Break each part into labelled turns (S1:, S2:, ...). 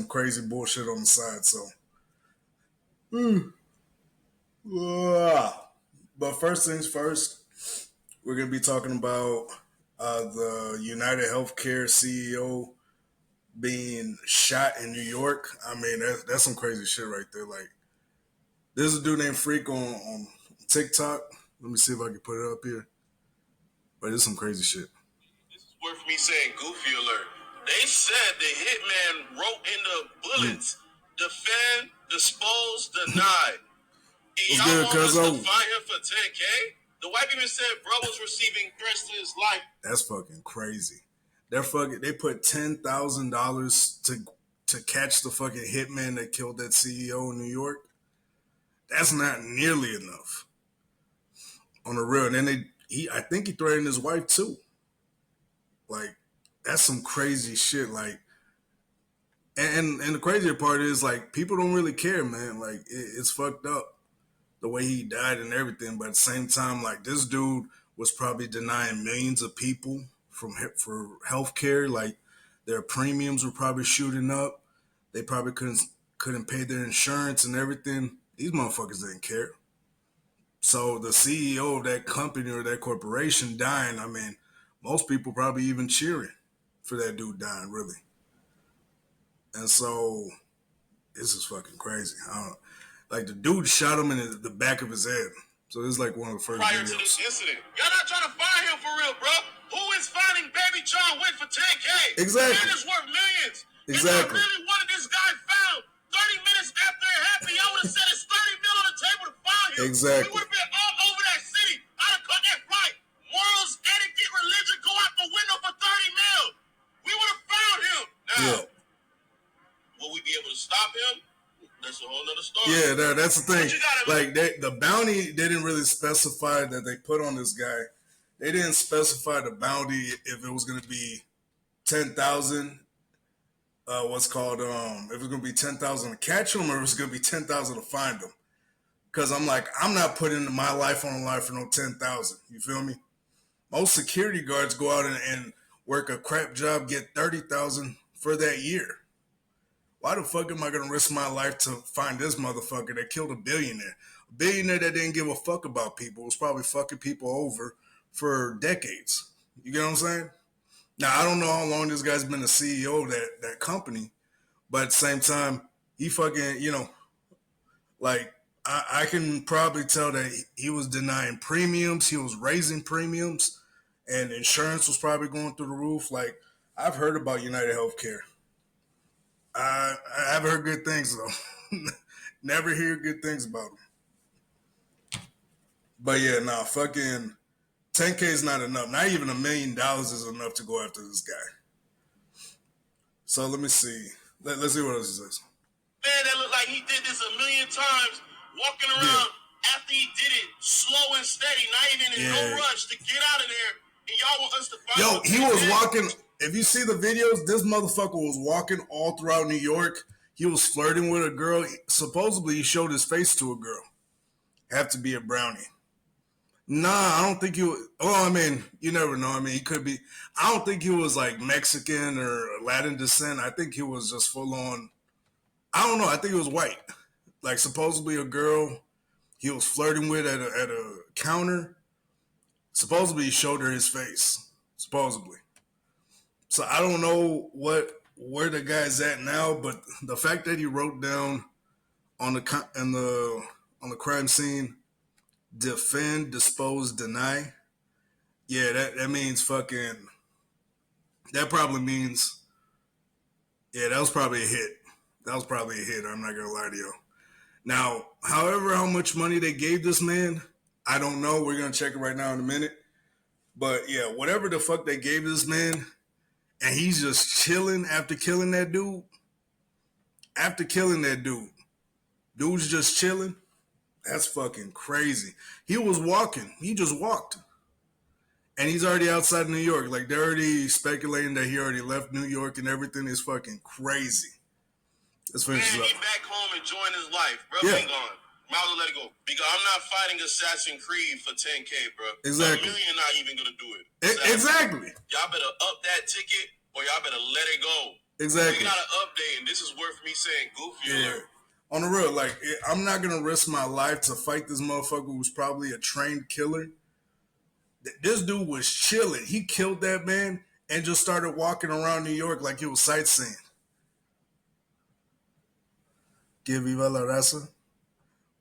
S1: crazy bullshit on the side. So, but first things first, we're gonna be talking about the United Healthcare CEO being shot in New York. I mean, that's some crazy shit right there. Like, there's a dude named Freak on TikTok. Let me see if I can put it up here. But it's some crazy shit.
S2: This is worth me saying goofy alert. They said the hitman wrote in the bullets, defend, dispose, deny. And y'all want us to find him for 10K? The wife even said bro was receiving threats to his life.
S1: That's fucking crazy. They put $10,000 to catch the fucking hitman that killed that CEO in New York. That's not nearly enough. On the real. And then I think he threatened his wife too. Like, that's some crazy shit. Like, and the crazier part is, like, people don't really care, man. Like, it's fucked up the way he died and everything. But at the same time, like, this dude was probably denying millions of people for healthcare. Like, their premiums were probably shooting up. They probably couldn't pay their insurance and everything. These motherfuckers didn't care. So the CEO of that company or that corporation dying, I mean, most people probably even cheering for that dude dying, really. And so this is fucking crazy. Like, the dude shot him in the back of his head. So this is like one of the first
S2: prior
S1: videos.
S2: To this incident. Y'all not trying to find him for real, bro. Who is finding Baby John Wick for 10K?
S1: Exactly.
S2: Man is worth millions.
S1: Exactly.
S2: If I really wanted this guy found 30 minutes after it happened, y'all would have said it's 30 mil on the table to find him.
S1: Exactly.
S2: We would have been all over that city. I'd have cut that flight. Morals, etiquette, religion go out the window for 30 mil. We would have found him. Now, will we be able to stop him? That's a whole nother story.
S1: Yeah, that's the thing. Like, the bounty didn't really specify that they put on this guy. They didn't specify the bounty if it was going to be 10,000. What's called if it was going to be 10,000 to catch him, or it was going to be 10,000 to find him. Because I'm not putting my life on the line for no 10,000. You feel me? Most security guards go out and work a crap job, get 30,000 for that year. Why the fuck am I going to risk my life to find this motherfucker that killed a billionaire? A billionaire that didn't give a fuck about people, was probably fucking people over for decades. You get what I'm saying? Now, I don't know how long this guy's been the CEO of that company, but at the same time, he fucking, like, I can probably tell that he was denying premiums, he was raising premiums, and insurance was probably going through the roof. Like, I've heard about United Healthcare. I haven't heard good things, though. Never hear good things about them. But yeah, nah, fucking 10K is not enough. Not even $1 million is enough to go after this guy. So let me see. Let's see what else he says.
S2: Man, that looked like he did this a million times, walking around after he did it, slow and steady, not even in no rush to get out of there. And y'all want us to find
S1: he was walking. If you see the videos, this motherfucker was walking all throughout New York. He was flirting with a girl. Supposedly, he showed his face to a girl. Have to be a brownie. Nah, I don't think he was. Oh, I mean, you never know. I mean, he could be. I don't think he was like Mexican or Latin descent. I think he was just full on. I don't know. I think he was white. Like, supposedly a girl he was flirting with at a counter. Supposedly, he showed her his face. Supposedly. So I don't know where the guy's at now, but the fact that he wrote down on the crime scene, defend, dispose, deny. Yeah, that means fucking. That probably means. Yeah, that was probably a hit. That was probably a hit. I'm not gonna lie to you. Now, however, how much money they gave this man, I don't know. We're gonna check it right now in a minute. But yeah, whatever the fuck they gave this man, and he's just chilling after killing that dude. After killing that dude's just chilling. That's fucking crazy. He was walking. He just walked. And he's already outside New York. Like, they're already speculating that he already left New York and everything is fucking crazy. Let's finish this up.
S2: He back home enjoying his life, bro. Yeah. Be gone. Might as well let it go. Because I'm not fighting Assassin's Creed for 10K, bro.
S1: Exactly.
S2: $1 million not even gonna do it.
S1: Exactly.
S2: Y'all better up that ticket or y'all better let it go.
S1: Exactly.
S2: We got an update, and this is worth me saying goofy alert.
S1: On the real, like, I'm not gonna risk my life to fight this motherfucker who's probably a trained killer. This dude was chilling. He killed that man and just started walking around New York like he was sightseeing. Que viva la raza.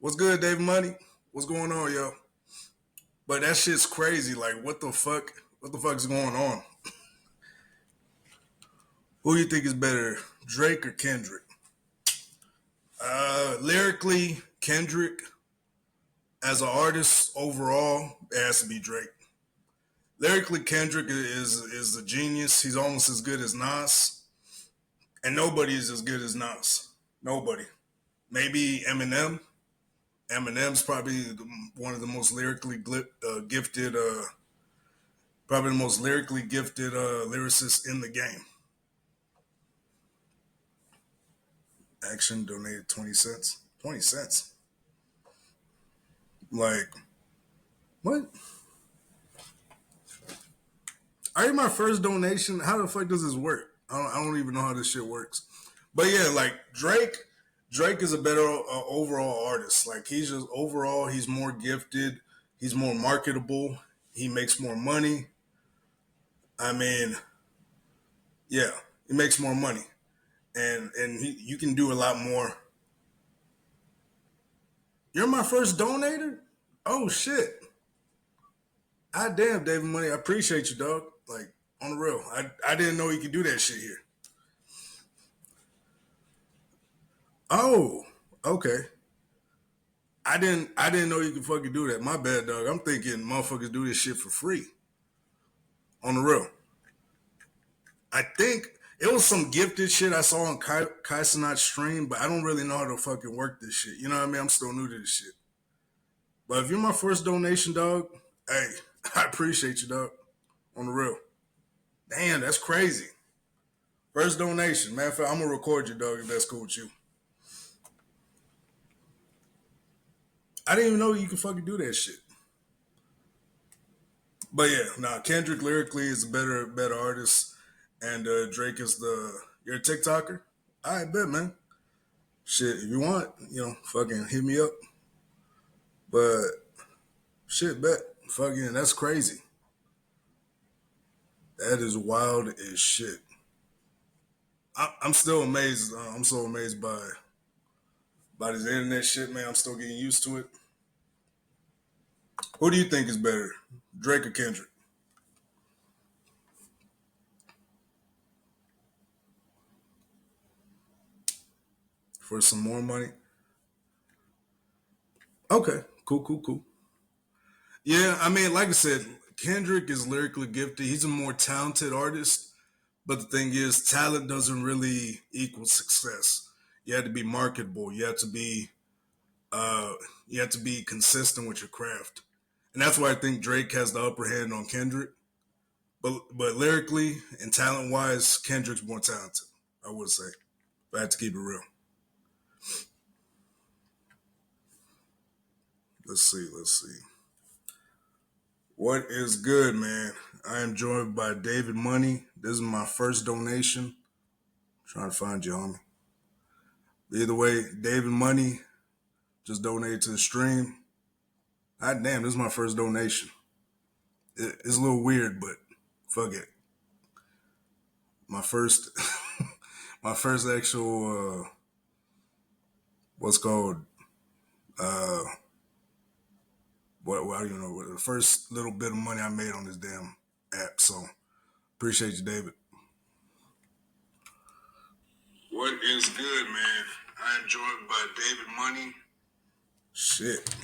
S1: What's good, Dave Money? What's going on, yo? But that shit's crazy. Like, what the fuck? What the fuck is going on? Who do you think is better, Drake or Kendrick? Lyrically, Kendrick. As an artist, overall, it has to be Drake. Lyrically, Kendrick is a genius. He's almost as good as Nas, and nobody is as good as Nas. Nobody. Maybe Eminem. Eminem's probably one of the most lyrically gifted, probably the most lyrically gifted lyricists in the game. Action donated 20 cents. 20 cents. Like, what? I heard my first donation. How the fuck does this work? I don't even know how this shit works. But yeah, like Drake is a better overall artist. Like he's just overall, he's more gifted. He's more marketable. He makes more money. I mean, yeah, he makes more money, and you can do a lot more. You're my first donator. Oh shit! I damn, David Money. I appreciate you, dog. Like on the real, I didn't know you could do that shit here. Oh, okay. I didn't know you could fucking do that. My bad, dog. I'm thinking motherfuckers do this shit for free. On the real. I think it was some gifted shit I saw on Kai Cenat's stream, but I don't really know how to fucking work this shit. You know what I mean? I'm still new to this shit. But if you're my first donation, dog, hey, I appreciate you, dog. On the real. Damn, that's crazy. First donation. Matter of fact, I'm gonna record you, dog, if that's cool with you. I didn't even know you could fucking do that shit. But yeah, nah, Kendrick lyrically is a better artist, and Drake is you're a TikToker. I bet, man. Shit, if you want, fucking hit me up. But shit, bet, fucking that's crazy. That is wild as shit. I'm still amazed. I'm so amazed by this internet shit, man. I'm still getting used to it. Who do you think is better, Drake or Kendrick? For some more money? Okay, cool. Yeah, I mean, like I said, Kendrick is lyrically gifted. He's a more talented artist, but the thing is, talent doesn't really equal success. You have to be marketable. Uh, you have to be consistent with your craft, and that's why I think Drake has the upper hand on Kendrick. But lyrically and talent wise, Kendrick's more talented. I would say, but I have to keep it real. Let's see. What is good, man? I am joined by David Money. This is my first donation. Trying to find you, homie. Either way, David Money just donated to the stream. God damn, this is my first donation. It's a little weird, but fuck it. My first, my first actual, what's called, uh, what I don't know, the first little bit of money I made on this damn app. So appreciate you, David. What is good, man? I am joined by David Money. Shit,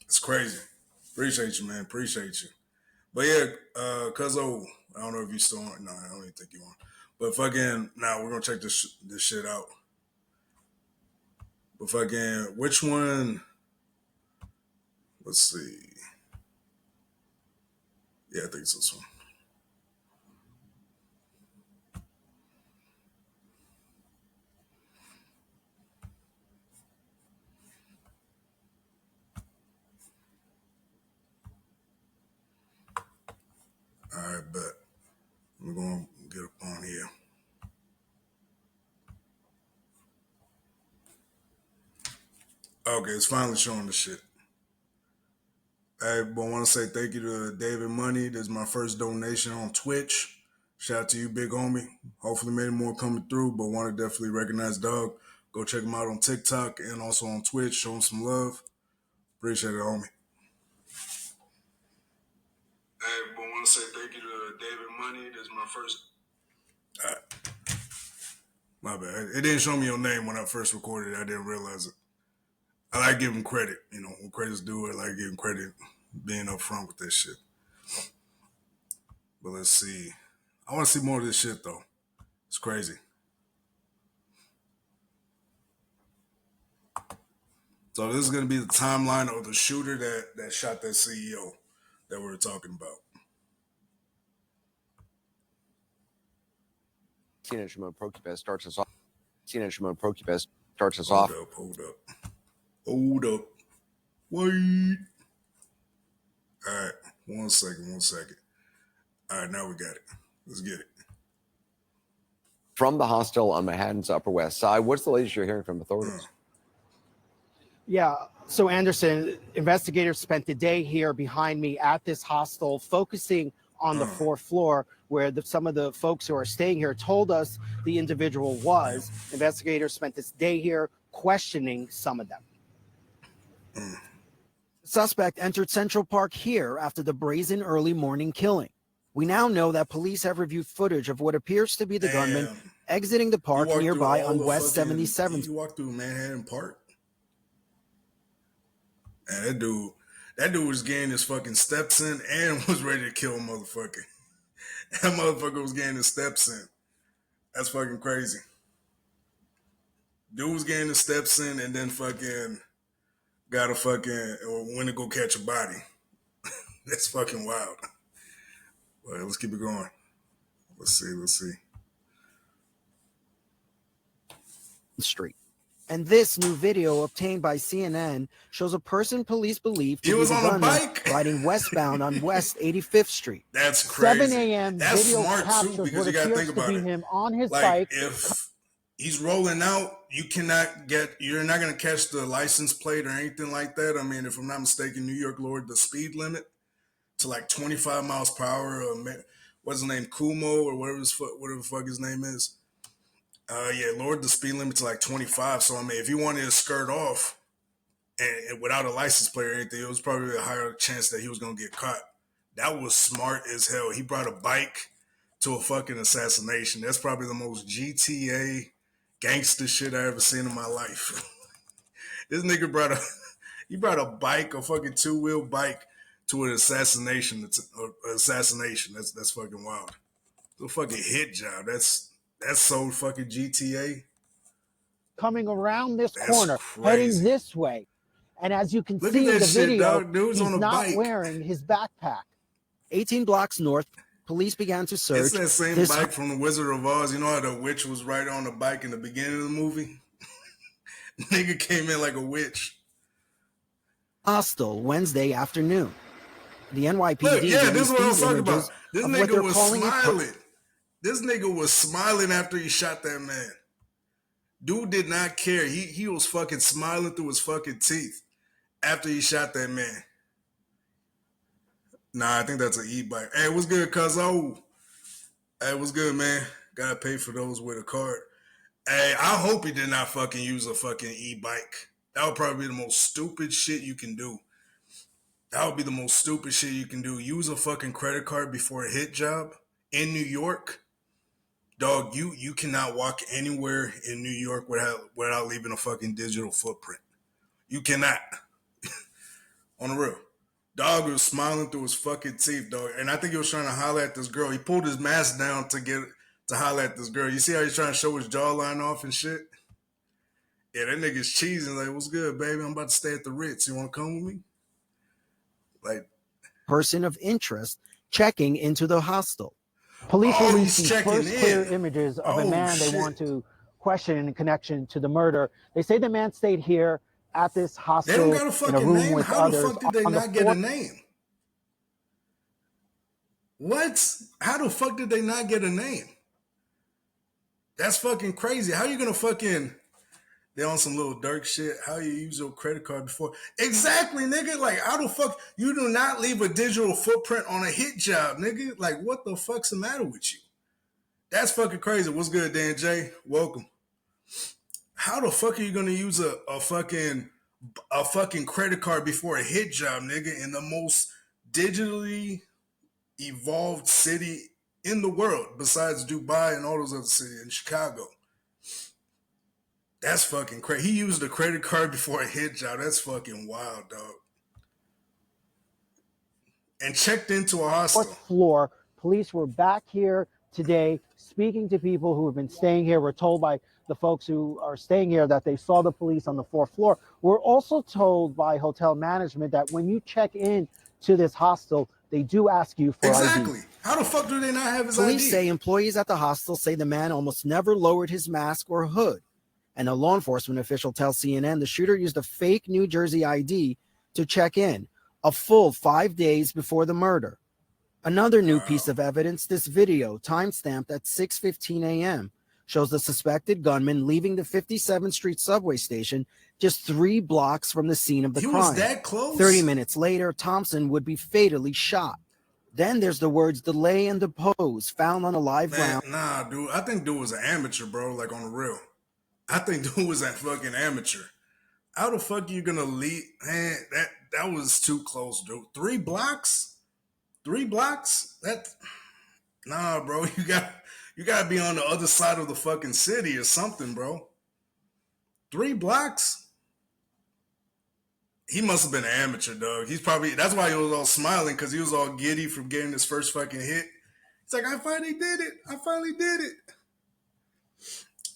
S1: it's crazy. Appreciate you, man. Appreciate you. But yeah, Cuzzo, I don't know if you still on. No, I don't even think you on. But fucking, now we're gonna check this shit out. But fucking, which one? Let's see. Yeah, I think it's this one. All right, bet. We're gonna get up on here. Okay, it's finally showing the shit. I want to say thank you to David Money. This is my first donation on Twitch. Shout out to you, big homie. Hopefully many more coming through, but want to definitely recognize Dog. Go check him out on TikTok and also on Twitch. Show him some love. Appreciate it, homie. I want to say thank you to David Money. This is my first. My bad. It didn't show me your name when I first recorded it. I didn't realize it. I like giving credit. You know, when credit's due, I like giving credit, being upfront with this shit. But let's see. I want to see more of this shit, though. It's crazy. So this is going to be the timeline of the shooter that shot that CEO that we were talking about.
S3: Teenage Mode Prokupes starts us off. Teenage Mode Prokupes starts us off.
S1: Hold up. Wait. All right. One second. All right, now we got it. Let's get it.
S3: From the hostel on Manhattan's Upper West Side, what's the latest you're hearing from authorities?
S4: Yeah, so Anderson, investigators spent the day here behind me at this hostel, focusing on the fourth floor where some of the folks who are staying here told us the individual was. Investigators spent this day here questioning some of them.
S5: The suspect entered Central Park here after the brazen early morning killing. We now know that police have reviewed footage of what appears to be the gunman exiting the park nearby on West 77th.
S1: You walked through Manhattan Park? And that dude was getting his fucking steps in and was ready to kill a motherfucker. That motherfucker was getting his steps in. That's fucking crazy. Dude was getting his steps in and then fucking got a fucking, or went to go catch a body. That's fucking wild. Well, let's keep it going. Let's see.
S5: Street. And this new video obtained by CNN shows a person police believe to be the gunman riding westbound on West 85th Street.
S1: That's crazy.
S4: 7 a.m.
S1: That's
S4: video
S1: smart
S4: captures
S1: too, because
S4: what
S1: you gotta
S4: appears
S1: think
S4: to
S1: about
S4: be
S1: it.
S4: him on his
S1: Like,
S4: bike.
S1: if he's rolling out, you're not gonna catch the license plate or anything like that. I mean, if I'm not mistaken, New York lowered the speed limit to like 25 miles per hour. What's his name, Kumo or whatever the fuck his name is. Lowered the speed limit to like 25. So I mean, if he wanted to skirt off and without a license plate or anything, it was probably a higher chance that he was gonna get caught. That was smart as hell. He brought a bike to a fucking assassination. That's probably the most GTA gangster shit I ever seen in my life. This nigga brought a bike, a fucking 2-wheel bike, to an assassination. That's fucking wild. It's a fucking hit job. That's so fucking GTA.
S4: Coming around this corner, heading this way. And as you can see in the video, he's not wearing his backpack.
S5: 18 blocks north, police began to search.
S1: It's that same bike from The Wizard of Oz. You know how the witch was right on the bike in the beginning of the movie? Nigga came in like a witch.
S5: Hostel Wednesday afternoon. The NYPD.
S1: Look, yeah, this is what I was talking about. This nigga was smiling. This nigga was smiling after he shot that man. Dude did not care. He was fucking smiling through his fucking teeth after he shot that man. Nah, I think that's an e-bike. Hey, what's good, cuzzo? Hey, what's good, man? Gotta pay for those with a card. Hey, I hope he did not fucking use a fucking e-bike. That would probably be the most stupid shit you can do. Use a fucking credit card before a hit job in New York. Dog, you cannot walk anywhere in New York without leaving a fucking digital footprint. You cannot. On the real. Dog was smiling through his fucking teeth, dog. And I think he was trying to holler at this girl. He pulled his mask down to holler at this girl. You see how he's trying to show his jawline off and shit? Yeah, that nigga's cheesing. Like, what's good, baby? I'm about to stay at the Ritz. You want to come with me? Like,
S5: person of interest checking into the hostel.
S4: Police released the first clear images of a man they want to question in connection to the murder. They say the man stayed here at this hostel.
S1: They don't got a fucking name. How the fuck did they not get a name? What? How the fuck did they not get a name? That's fucking crazy. How you gonna fucking They on some little Dirk shit. How you use your credit card before? Exactly, nigga. Like, how the fuck you do not leave a digital footprint on a hit job, nigga? Like, what the fuck's the matter with you? That's fucking crazy. What's good, Dan J? Welcome. How the fuck are you gonna use a fucking credit card before a hit job, nigga, in the most digitally evolved city in the world, besides Dubai and all those other cities in Chicago? That's fucking crazy. He used a credit card before a hit job. That's fucking wild, dog. And checked into a hostel.
S4: Fourth floor. Police were back here today speaking to people who have been staying here. We're told by the folks who are staying here that they saw the police on the fourth floor. We're also told by hotel management that when you check in to this hostel, they do ask you for
S1: exactly.
S4: ID.
S1: How the fuck do they not have his
S5: Police
S1: ID?
S5: say employees at the hostel say the man almost never lowered his mask or hood. And a law enforcement official tells CNN the shooter used a fake New Jersey ID to check in, a full 5 days before the murder. Another new piece of evidence, this video, timestamped at 6:15 a.m., shows the suspected gunman leaving the 57th Street subway station just 3 blocks from the scene of the crime.
S1: He was that close?
S5: 30 minutes later, Thompson would be fatally shot. Then there's the words delay and depose found on a live round.
S1: Nah, dude. I think dude was an amateur, bro, like on the real. I think dude was a fucking amateur. How the fuck are you gonna leave? Man, that was too close, dude. 3 blocks? 3 blocks? Nah, bro. You gotta be on the other side of the fucking city or something, bro. 3 blocks? He must have been an amateur, dog. That's why he was all smiling, because he was all giddy from getting his first fucking hit. He's like, I finally did it.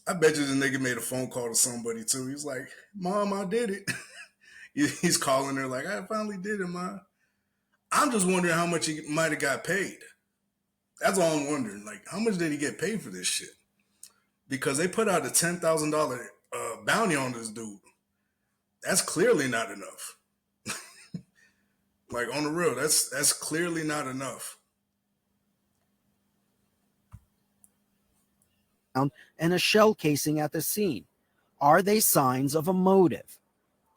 S1: I bet you the nigga made a phone call to somebody too. He's like, Mom, I did it. He's calling her like, I finally did it, Mom. I'm just wondering how much he might have got paid. That's all I'm wondering. Like, how much did he get paid for this shit? Because they put out a $10,000 bounty on this dude. That's clearly not enough. Like, on the real, that's clearly not enough.
S5: And a shell casing at the scene. Are they signs of a motive?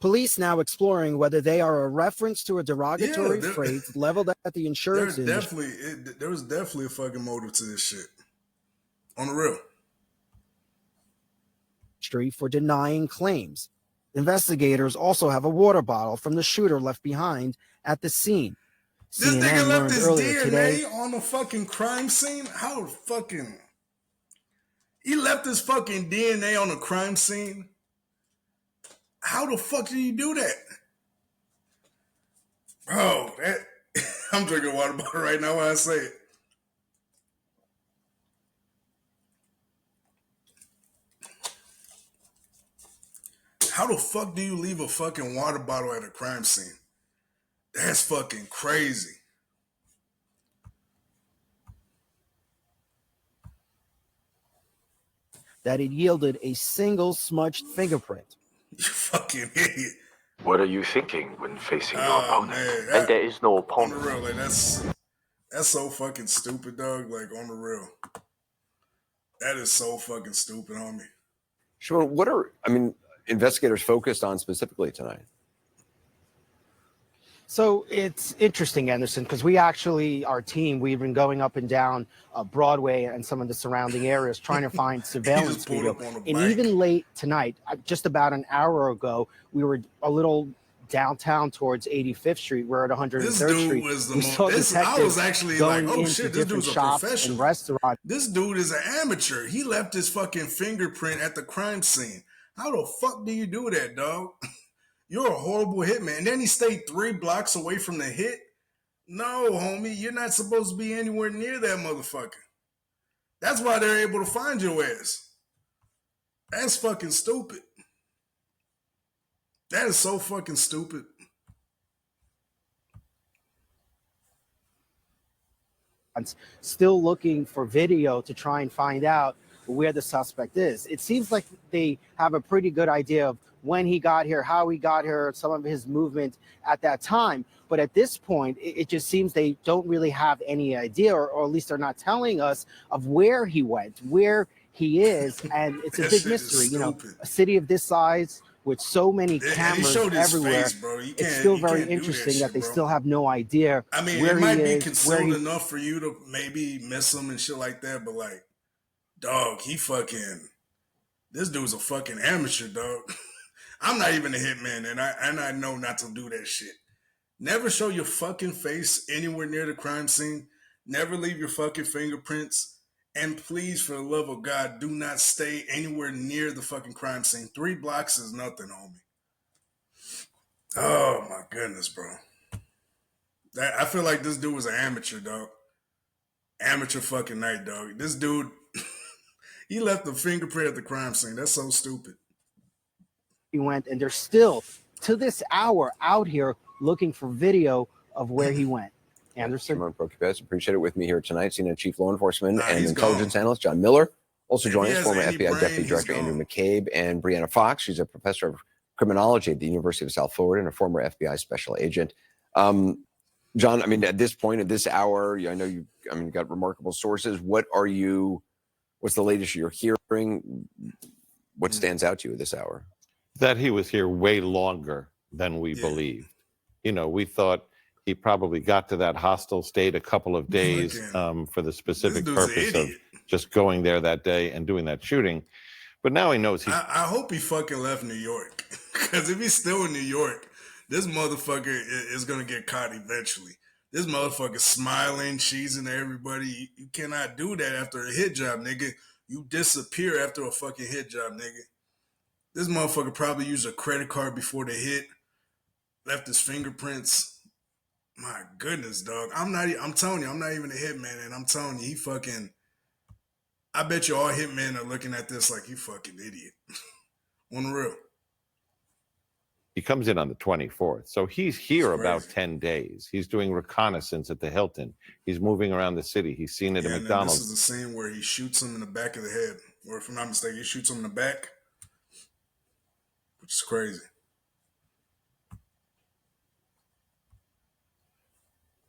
S5: Police now exploring whether they are a reference to a derogatory phrase leveled at the insurance industry.
S1: There was definitely a fucking motive to this shit. On the real.
S5: For denying claims. Investigators also have a water bottle from the shooter left behind at the scene.
S1: This nigga left his DNA on the fucking crime scene? How fucking... He left his fucking DNA on the crime scene? How the fuck did you do that? Bro, I'm drinking water bottle right now while I say it. How the fuck do you leave a fucking water bottle at a crime scene? That's fucking crazy.
S5: That it yielded a single smudged fingerprint.
S1: You fucking idiot.
S6: What are you thinking when facing your opponent? Man, and there is no opponent.
S1: On the real, like that's so fucking stupid, dog. Like, on the real. That is so fucking stupid, homie.
S3: Sure. What are investigators focused on specifically tonight?
S4: So it's interesting, Anderson, because our team, we've been going up and down Broadway and some of the surrounding areas trying to find surveillance video. And even late tonight, just about an hour ago, we were a little downtown towards 85th Street. We're at 103rd Street.
S1: I was actually like, oh shit, this dude's a professional.
S4: Restaurant.
S1: This dude is an amateur. He left his fucking fingerprint at the crime scene. How the fuck do you do that, dog? You're a horrible hitman. And then he stayed 3 blocks away from the hit? No, homie, you're not supposed to be anywhere near that motherfucker. That's why they're able to find your ass. That's fucking stupid. That is so fucking stupid.
S4: Still looking for video to try and find out where the suspect is. It seems like they have a pretty good idea of when he got here, how he got here, some of his movement at that time. But at this point, it just seems they don't really have any idea, or at least they're not telling us of where he went, where he is, and it's a big mystery. You know, a city of this size with so many cameras everywhere.
S1: Face,
S4: it's still very interesting that they still have no idea
S1: I mean,
S4: where
S1: it might
S4: he
S1: be
S4: is,
S1: concealed enough for you to maybe miss him and shit like that, but like, dog, this dude's a fucking amateur, dog. I'm not even a hitman, and I know not to do that shit. Never show your fucking face anywhere near the crime scene. Never leave your fucking fingerprints. And please, for the love of God, do not stay anywhere near the fucking crime scene. 3 blocks is nothing, homie. Oh my goodness, bro. I feel like this dude was an amateur, dog. Amateur fucking night, dog. This dude, he left the fingerprint at the crime scene. That's so stupid.
S4: He went, and they're still, to this hour, out here looking for video of where he went. Anderson?
S3: Appreciate it. With me here tonight, Senior Chief Law Enforcement and Intelligence Analyst John Miller. Also joining us, former FBI Deputy Director Andrew McCabe and Brianna Fox. She's a professor of criminology at the University of South Florida and a former FBI special agent. John, I mean, at this point, at this hour, I know you got remarkable sources. What's the latest you're hearing? What stands out to you at this hour?
S7: That he was here way longer than we believed. You know, we thought he probably got to that hostel, stayed a couple of days for the specific purpose of just going there that day and doing that shooting. But now he knows he's...
S1: I hope he fucking left New York. Because if he's still in New York, this motherfucker is going to get caught eventually. This motherfucker's smiling, cheesing at everybody. You cannot do that after a hit job, nigga. You disappear after a fucking hit job, nigga. This motherfucker probably used a credit card before the hit. Left his fingerprints. My goodness, dog. I'm telling you, I'm not even a hitman, and I'm telling you, I bet you all hitmen are looking at this like, you fucking idiot. On the real.
S7: He comes in on the 24th. So he's here about 10 days. He's doing reconnaissance at the Hilton. He's moving around the city. He's seen it at McDonald's.
S1: This is the scene where he shoots him in the back of the head. Or if I'm not mistaken, he shoots him in the back. Which is crazy.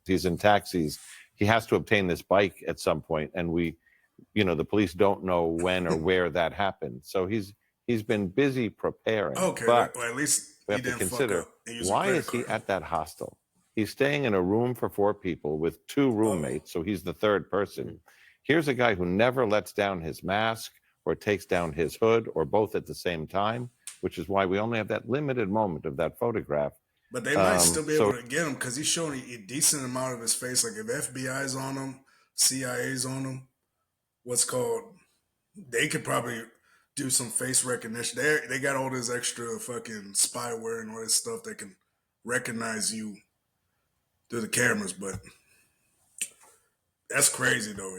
S7: He's in taxis. He has to obtain this bike at some point, and the police don't know when or where that happened. So he's been busy preparing.
S1: Okay,
S7: but
S1: well, at least
S7: we have to consider, why is he at that hostel? He's staying in a room for 4 people with 2 roommates, so he's the 3rd person. Here's a guy who never lets down his mask or takes down his hood or both at the same time, which is why we only have that limited moment of that photograph.
S1: But they might still be able to get him because he's showing a decent amount of his face. Like if FBI's on him, CIA's on him, they could probably do some face recognition. They got all this extra fucking spyware and all this stuff that can recognize you through the cameras. But that's crazy though.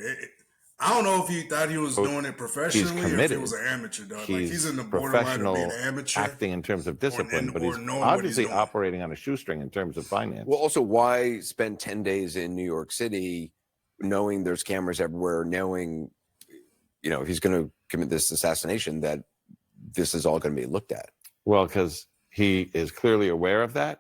S1: I don't know if he thought he was doing it professionally or if he was an amateur, dog.
S7: He's
S1: in the borderline of being an amateur.
S7: Acting in terms of discipline, but he's obviously operating on a shoestring in terms of finance.
S3: Well, also, why spend 10 days in New York City knowing there's cameras everywhere, knowing, if he's going to commit this assassination, that this is all going to be looked at?
S7: Well, because he is clearly aware of that.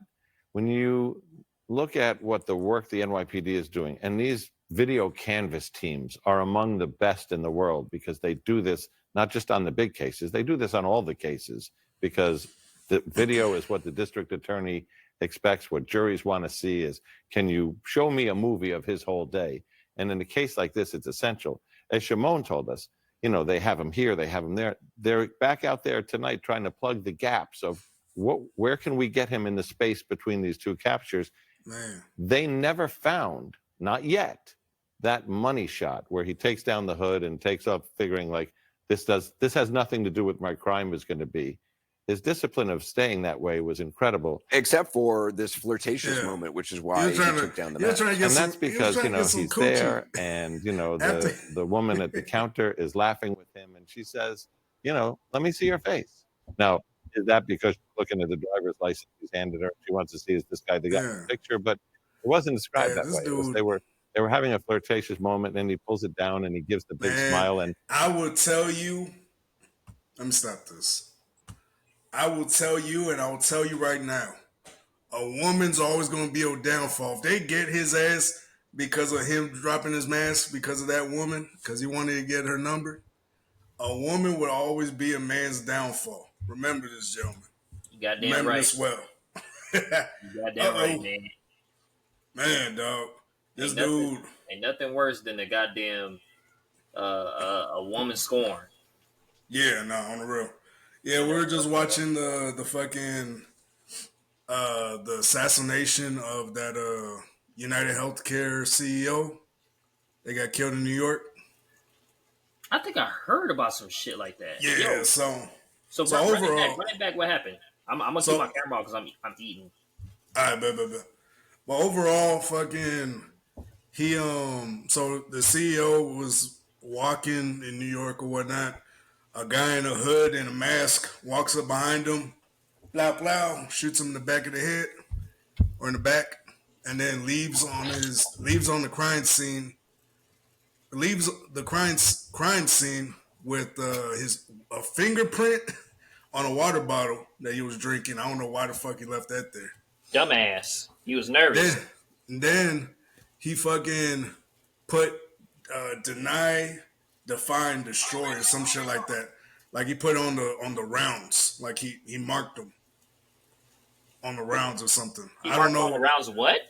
S7: When you look at what the work the NYPD is doing, and these video canvas teams are among the best in the world because they do this not just on the big cases, they do this on all the cases because the video is what the district attorney expects. What juries want to see is, can you show me a movie of his whole day? And in a case like this, it's essential. As Shimon told us, they have him here, they have him there. They're back out there tonight trying to plug the gaps of where can we get him in the space between these 2 captures.
S1: Man.
S7: They never found, not yet, that money shot where he takes down the hood and takes off figuring like, this has nothing to do with my crime is going to be. His discipline of staying that way was incrable.
S3: Except for this flirtatious moment, which is why he took down the mask.
S7: And that's because, he's there and, the woman at the counter is laughing with him and she says, let me see your face. Now, is that because she's looking at the driver's license he's handed her? She wants to see, is this guy the guy in the picture? But it wasn't described that way. They were having a flirtatious moment, and he pulls it down, and he gives the big smile. And
S1: I will tell you, let me stop this. I will tell you, and I will tell you right now, a woman's always going to be a downfall. If they get his ass because of him dropping his mask, because of that woman, because he wanted to get her number, A woman would always be a man's downfall. Remember this, gentlemen.
S8: You goddamn
S1: Remember
S8: right.
S1: this well.
S8: You goddamn right, man.
S1: Man, dog. This dude.
S8: Ain't nothing worse than a goddamn a woman scorn.
S1: Yeah, no, on the real. Yeah, we were just watching the fucking the assassination of that United Healthcare CEO. They got killed in New York.
S8: I think I heard about some shit like that.
S1: Yeah,
S8: Yo,
S1: so
S8: overall, run it back. What happened? I'm gonna keep my camera on because I'm eating.
S1: All right, but overall, fucking, he so the CEO was walking in New York or whatnot. A guy in a hood and a mask walks up behind him, blah blah, shoots him in the back of the head or in the back, and then leaves on the crime scene. Leaves the crime scene with a fingerprint on a water bottle that he was drinking. I don't know why the fuck he left that there.
S8: Dumbass. He was nervous.
S1: Then he fucking put deny, define, destroy, or some shit like that. Like he put on the rounds. Like he marked them on the rounds or something. I don't know.
S8: On the rounds what?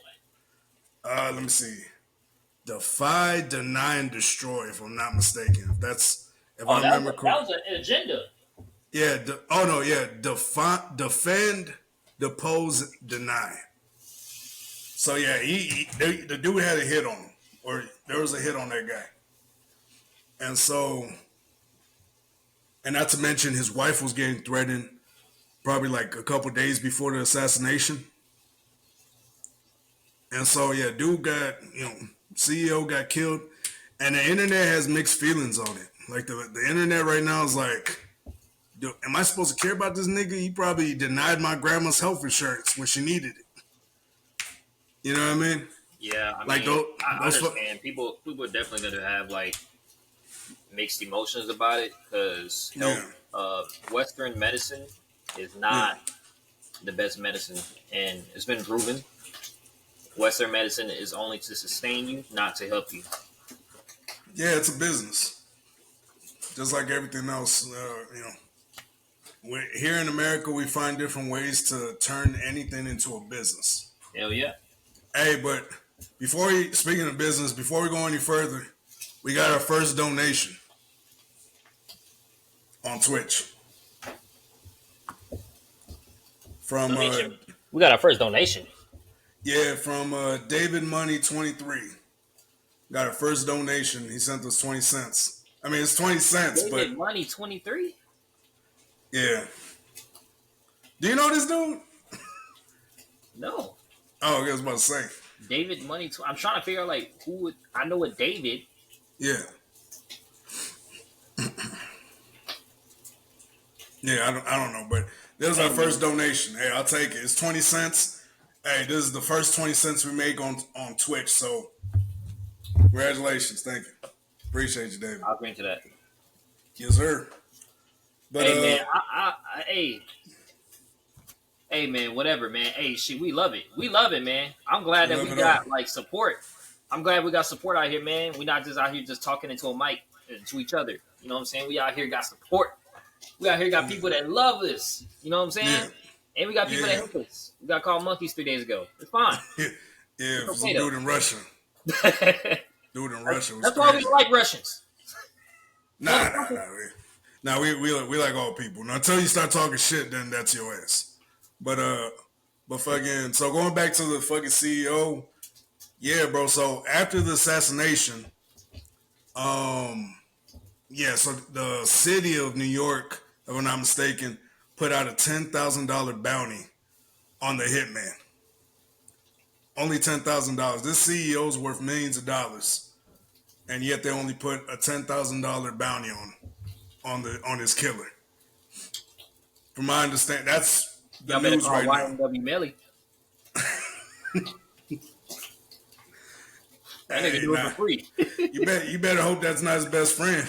S1: Let me see. Defy, deny, and destroy, if I'm not mistaken. If I remember correctly.
S8: That was an agenda.
S1: Yeah. Defend, depose, deny. So yeah, the dude had a hit on him, or there was a hit on that guy, and not to mention his wife was getting threatened, probably like a couple days before the assassination, and so yeah, dude got CEO got killed, and the internet has mixed feelings on it. Like the internet right now is like, am I supposed to care about this nigga? He probably denied my grandma's health insurance when she needed it. You know what I mean?
S8: Yeah, I understand. People are definitely going to have like mixed emotions about it because Western medicine is not the best medicine, and it's been proven. Western medicine is only to sustain you, not to help you.
S1: Yeah, it's a business, just like everything else. Here in America, we find different ways to turn anything into a business.
S8: Hell yeah.
S1: Hey, but speaking of business, before we go any further, we got our first donation on Twitch.
S8: We got our first donation.
S1: Yeah, from David Money 23. Got our first donation. He sent us 20 cents. I mean, it's 20 cents,
S8: David Money 23?
S1: Yeah. Do you know this dude?
S8: No.
S1: Oh, I was about to say.
S8: David Money. I'm trying to figure out like who would. I know a David.
S1: Yeah. Yeah, I don't know, but this is our first donation. Hey, I'll take it. It's 20 cents. Hey, this is the first 20 cents we make on Twitch, so congratulations. Thank you. Appreciate you, David.
S8: I'll agree to that.
S1: Yes, sir. But,
S8: hey, man, hey, man, whatever, man. Hey, shit, we love it. We love it, man. I'm glad that we got, like, support. I'm glad we got support out here, man. We're not just out here just talking into a mic to each other. You know what I'm saying? We out here got support. We out here got people that love us. You know what I'm saying? Yeah. And we got people that help us. We got called monkeys 3 days ago. It's fine.
S1: Yeah, for some dude in Russia. Dude in Russia was
S8: That's why we don't like Russians.
S1: Nah, we like all people. Now, until you start talking shit, then that's your ass. But fucking, so going back to the fucking CEO, yeah, bro. So after the assassination, so the city of New York, if I'm not mistaken, put out a $10,000 bounty on the hitman. Only $10,000. This CEO's worth millions of dollars, and yet they only put a $10,000 bounty on his killer. From my understanding, that's the news right now.
S8: YNW Melly. That nigga do it for free.
S1: you better hope that's not his best friend.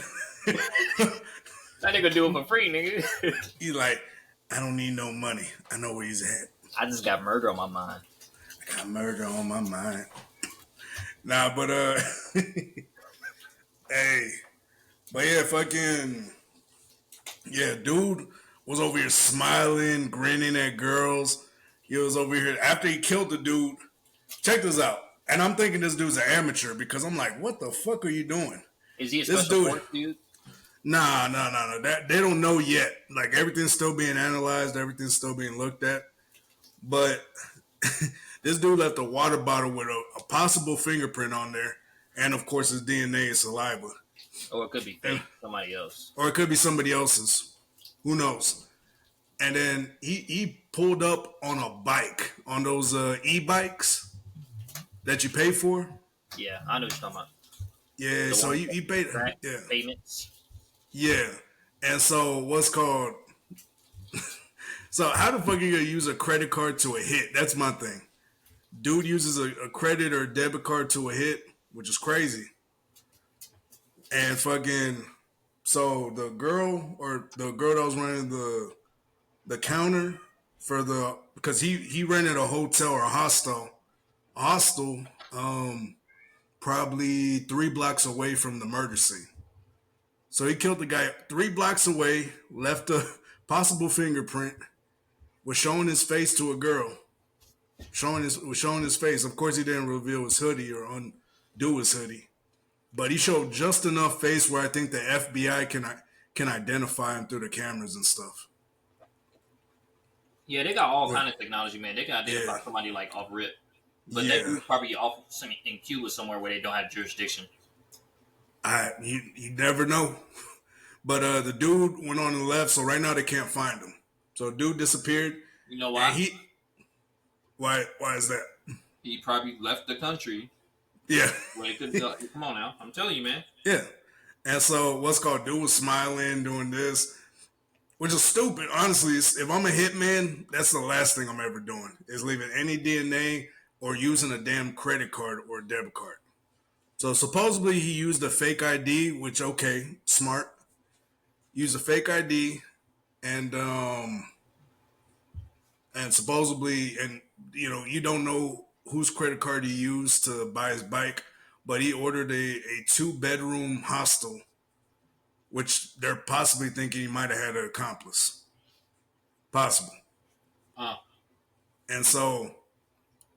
S8: That nigga do it for free, nigga.
S1: He's like, I don't need no money. I know where he's at.
S8: I just got murder on my mind.
S1: I got murder on my mind. Nah, but hey, but yeah, fucking. Yeah, dude was over here smiling, grinning at girls. He was over here after he killed the dude. Check this out. And I'm thinking this dude's an amateur because I'm like, what the fuck are you doing?
S8: Is he a
S1: This
S8: special
S1: dude,
S8: force dude?
S1: nah. That they don't know yet. Like everything's still being analyzed, everything's still being looked at. But this dude left a water bottle with a possible fingerprint on there, and of course his DNA and saliva.
S8: Or it could be fake, somebody else.
S1: Or it could be somebody else's. Who knows? And then he pulled up on a bike, on those e-bikes that you pay for.
S8: Yeah, I know what you're talking about.
S1: Yeah, so he paid. Yeah,
S8: payments.
S1: Yeah, and so what's called? So how the fuck are you gonna use a credit card to a hit? That's my thing. Dude uses a credit or debit card to a hit, which is crazy. And fucking, so the girl that was running the counter for because he rented a hotel or a hostel, probably 3 blocks away from the murder scene. So he killed the guy 3 blocks away, left a possible fingerprint, was showing his face to a girl, showing his face. Of course, he didn't reveal his hoodie or undo his hoodie, but he showed just enough face where I think the FBI can identify him through the cameras and stuff.
S8: Yeah, they got all kind of technology, man. They can identify somebody like off rip, but they probably off in Cuba somewhere where they don't have jurisdiction.
S1: You never know. But the dude went on and left, so right now they can't find him. So dude disappeared.
S8: You know why?
S1: Why is that?
S8: He probably left the country.
S1: Yeah.
S8: Well, he couldn't tell. Come on now. I'm telling you, man.
S1: Yeah. And so what's called dude was smiling, doing this, which is stupid. Honestly, if I'm a hitman, that's the last thing I'm ever doing is leaving any DNA or using a damn credit card or a debit card. So supposedly he used a fake ID, which okay, smart. Used a fake ID and supposedly, and you don't know whose credit card he used to buy his bike, but he ordered a 2-bedroom hostel, which they're possibly thinking he might have had an accomplice. Possible. And so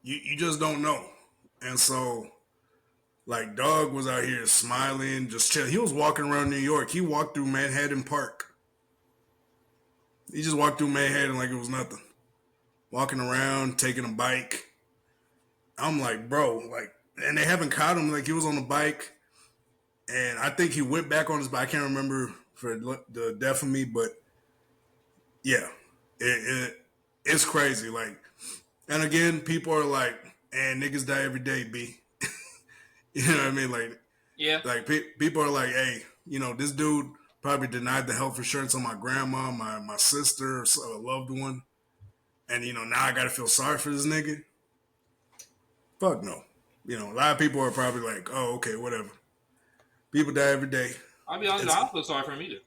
S1: you just don't know. And so like dog was out here smiling, just chill. He was walking around New York. He walked through Manhattan Park. He just walked through Manhattan like it was nothing. Walking around, taking a bike. I'm like, bro, like, and they haven't caught him. Like, he was on the bike, and I think he went back on his bike. I can't remember for the death of me, but yeah, it's crazy. Like, and again, people are like, and niggas die every day, B. You know what I mean? Like,
S8: yeah,
S1: like people are like, hey, this dude probably denied the health insurance on my grandma, my sister, or a loved one. And, now I got to feel sorry for this nigga. Fuck no. A lot of people are probably like, oh, okay, whatever. People die every day.
S8: I'll be honest, I don't feel sorry for him either.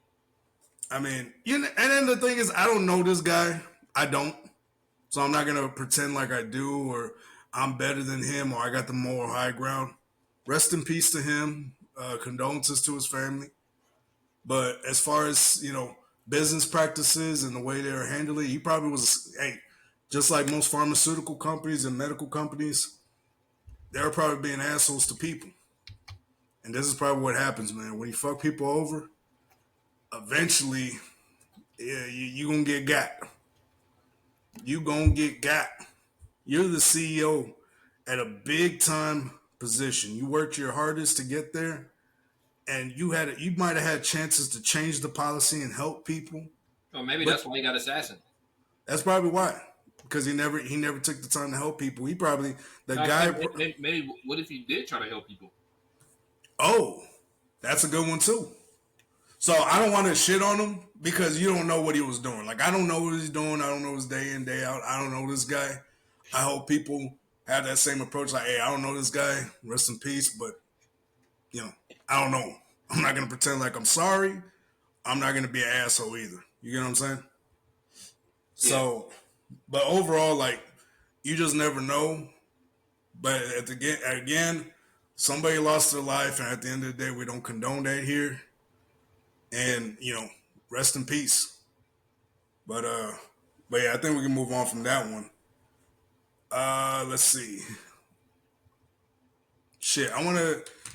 S1: I mean, and then the thing is, I don't know this guy. I don't. So I'm not going to pretend like I do or I'm better than him or I got the moral high ground. Rest in peace to him. Condolences to his family. But as far as, business practices and the way they're handling it, he probably was, just like most pharmaceutical companies and medical companies, they're probably being assholes to people. And this is probably what happens, man. When you fuck people over, eventually, yeah, you going to get got. You going to get got. You're the CEO at a big time position. You worked your hardest to get there. And you might have had chances to change the policy and help people.
S8: Oh, maybe that's why he got assassinated.
S1: That's probably why. Because he never took the time to help people. He probably
S8: maybe what if he did try to help people?
S1: Oh, that's a good one too. So I don't want to shit on him because you don't know what he was doing. Like I don't know what he's doing. I don't know his day in, day out. I don't know this guy. I hope people have that same approach. Like, hey, I don't know this guy. Rest in peace. But I don't know. I'm not gonna pretend like I'm sorry. I'm not gonna be an asshole either. You get what I'm saying? Yeah. So, but overall, like, you just never know. But again, somebody lost their life, and at the end of the day, we don't condone that here. And rest in peace. But yeah, I think we can move on from that one. Let's see. Shit, I want to